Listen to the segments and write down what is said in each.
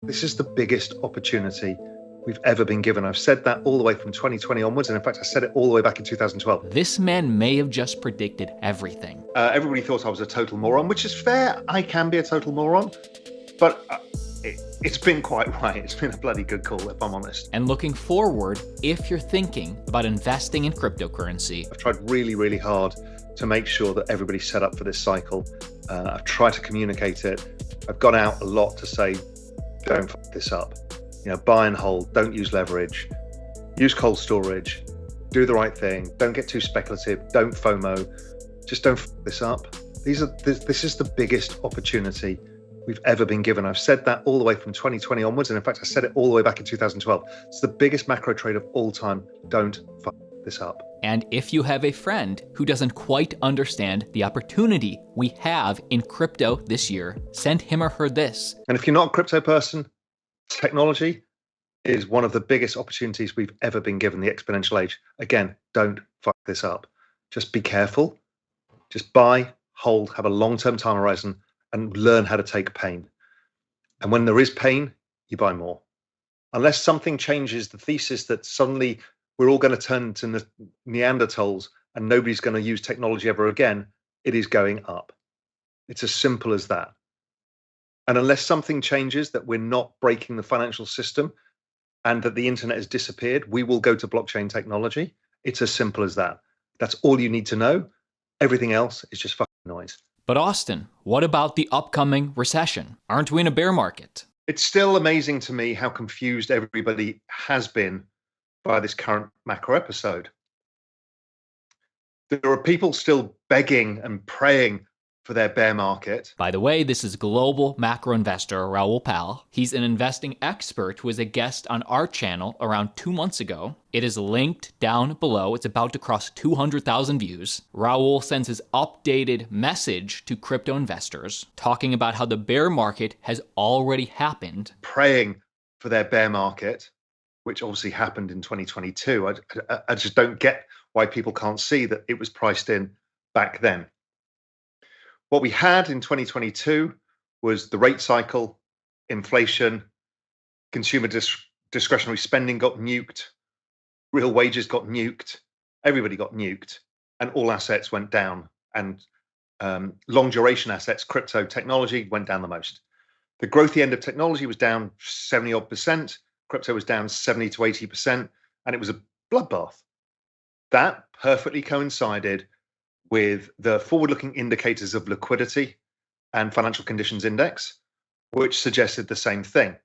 This is the biggest opportunity we've ever been given. I've said that all the way from 2020 onwards, and in fact, I said it all the way back in 2012. This man may have just predicted everything. Everybody thought I was a total moron, which is fair. I can be a total moron, but it's been quite right. It's been a bloody good call, if I'm honest. And looking forward, if you're thinking about investing in cryptocurrency, I've tried really, really hard to make sure that everybody's set up for this cycle. I've tried to communicate it. I've gone out a lot to say, don't fuck this up. Buy and hold, don't use leverage, use cold storage, do the right thing, don't get too speculative, don't FOMO, just don't fuck this up. This is the biggest opportunity we've ever been given. I've said that all the way from 2020 onwards, and in fact, I said it all the way back in 2012. It's the biggest macro trade of all time. Don't fuck this up. And if you have a friend who doesn't quite understand the opportunity we have in crypto this year, send him or her this. And if you're not a crypto person, technology is one of the biggest opportunities we've ever been given, the exponential age. Again, don't fuck this up. Just be careful. Just buy, hold, have a long-term time horizon, and learn how to take pain. And when there is pain, you buy more. Unless something changes the thesis that suddenly we're all going to turn to Neanderthals and nobody's going to use technology ever again, it is going up. It's as simple as that. And unless something changes that we're not breaking the financial system and that the internet has disappeared, we will go to blockchain technology. It's as simple as that. That's all you need to know. Everything else is just fucking noise. But Austin, what about the upcoming recession? Aren't we in a bear market? It's still amazing to me how confused everybody has been by this current macro episode. There are people still begging and praying for their bear market. By the way, this is global macro investor Raoul. He's an investing expert who was a guest on our channel around 2 months ago. It is linked down below. It's about to cross 200,000 views. Raoul sends his updated message to crypto investors, talking about how the bear market has already happened. Praying for their bear market, which obviously happened in 2022. I just don't get why people can't see that it was priced in back then. What we had in 2022 was the rate cycle, inflation, consumer discretionary spending got nuked, real wages got nuked, everybody got nuked, and all assets went down. And long duration assets, crypto technology went down the most. The growthy end of technology was down 70-odd%, crypto was down 70 to 80%, and it was a bloodbath. That perfectly coincided with the forward-looking indicators of liquidity and financial conditions index, which suggested the same thing.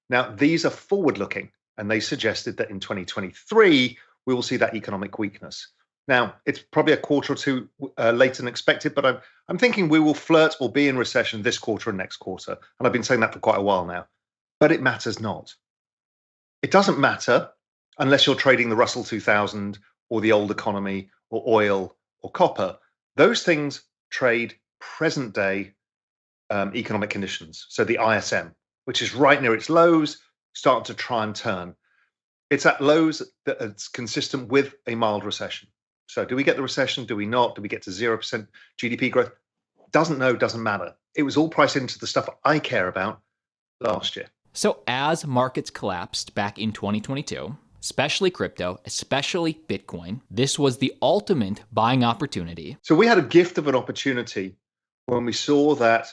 Now, these are forward-looking, and they suggested that in 2023, we will see that economic weakness. Now, it's probably a quarter or two later than expected, but I'm thinking we will flirt or be in recession this quarter and next quarter. And I've been saying that for quite a while now, but it matters not. It doesn't matter unless you're trading the Russell 2000 or the old economy or oil or copper. Those things trade present day economic conditions. So the ISM, which is right near its lows, starting to try and turn. It's at lows that it's consistent with a mild recession. So do we get the recession? Do we not? Do we get to 0% GDP growth? Doesn't matter. It was all priced into the stuff I care about last year. So as markets collapsed back in 2022, especially crypto, especially Bitcoin, this was the ultimate buying opportunity. So we had a gift of an opportunity when we saw that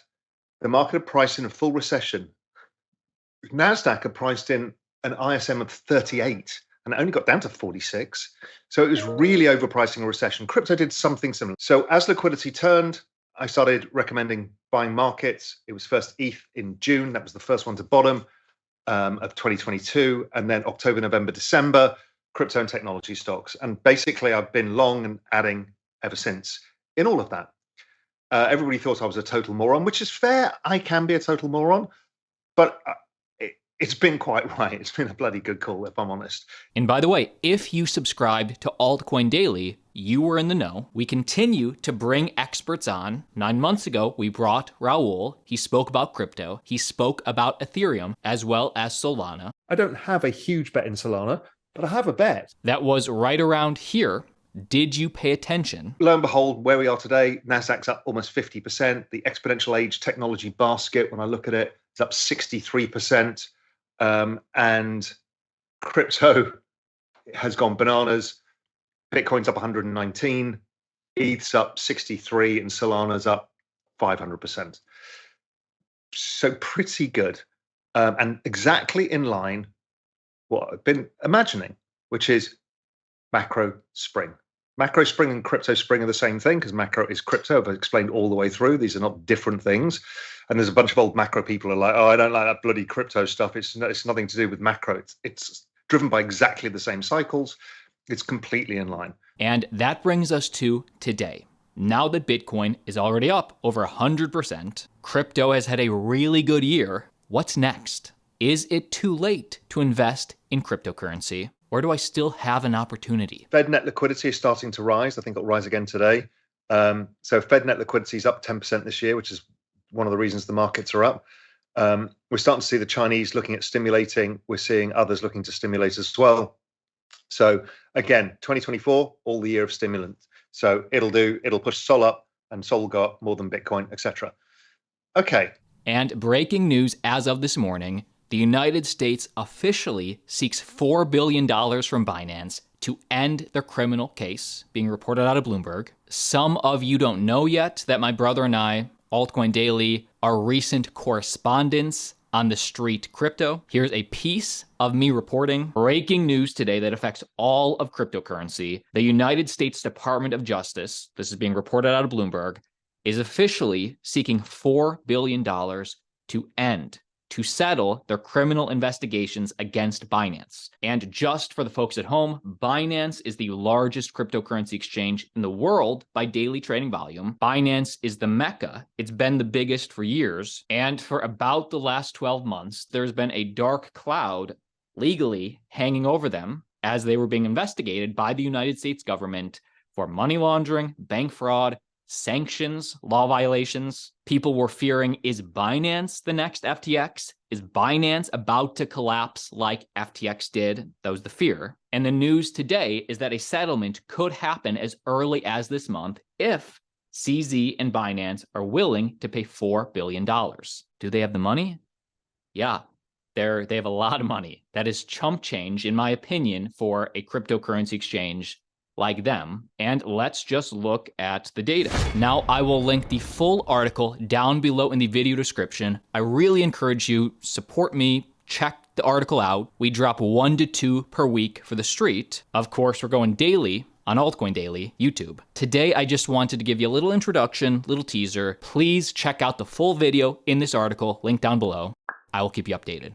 the market had priced in a full recession. NASDAQ had priced in an ISM of 38 and it only got down to 46. So it was really overpricing a recession. Crypto did something similar. So as liquidity turned, I started recommending buying markets. It was first ETH in June. That was the first one to bottom of 2022. And then October, November, December, crypto and technology stocks. And basically, I've been long and adding ever since in all of that. Everybody thought I was a total moron, which is fair. I can be a total moron, but it's been quite right. It's been a bloody good call, if I'm honest. And by the way, if you subscribed to Altcoin Daily, you were in the know. We continue to bring experts on. 9 months ago, we brought Raoul. He spoke about crypto. He spoke about Ethereum, as well as Solana. I don't have a huge bet in Solana, but I have a bet. That was right around here. Did you pay attention? Lo and behold, where we are today, NASDAQ's up almost 50%. The exponential age technology basket, when I look at it, is up 63%. And crypto has gone bananas. Bitcoin's up 119, ETH's up 63, and Solana's up 500%. So pretty good. And exactly in line what I've been imagining, which is macro spring. Macro spring and crypto spring are the same thing because macro is crypto. I've explained all the way through. These are not different things. And there's a bunch of old macro people who are like, oh, I don't like that bloody crypto stuff. It's nothing to do with macro. It's driven by exactly the same cycles. It's completely in line. And that brings us to today. Now that Bitcoin is already up over 100%, crypto has had a really good year. What's next? Is it too late to invest in cryptocurrency? Or do I still have an opportunity? Fed net liquidity is starting to rise. I think it'll rise again today. So Fed net liquidity is up 10% this year, which is one of the reasons the markets are up. We're starting to see the Chinese looking at stimulating. We're seeing others looking to stimulate as well. So again, 2024, all the year of stimulant. So it'll push Sol up, and Sol go up more than Bitcoin, etc. Okay. And breaking news as of this morning, the United States officially seeks $4 billion from Binance to end their criminal case, being reported out of Bloomberg. Some of you don't know yet that my brother and I, Altcoin Daily, are recent correspondents on the street crypto. Here's a piece of me reporting breaking news today that affects all of cryptocurrency. The United States Department of Justice, this is being reported out of Bloomberg, is officially seeking $4 billion to settle their criminal investigations against Binance. And just for the folks at home, Binance is the largest cryptocurrency exchange in the world by daily trading volume. Binance is the mecca. It's been the biggest for years. And for about the last 12 months, there's been a dark cloud legally hanging over them as they were being investigated by the United States government for money laundering, bank fraud, sanctions, law violations. People were fearing, is Binance the next FTX? Is Binance about to collapse like FTX did? That was the fear. And the news today is that a settlement could happen as early as this month if CZ and Binance are willing to pay $4 billion. Do they have the money? Yeah, they have a lot of money. That is chump change, in my opinion, for a cryptocurrency exchange like them. And let's just look at the data. Now, I will link the full article down below in the video description. I really encourage you, support me, check the article out. We drop 1 to 2 per week for the street. Of course, we're going daily on Altcoin Daily YouTube. Today, I just wanted to give you a little introduction, little teaser. Please check out the full video in this article, link down below. I will keep you updated.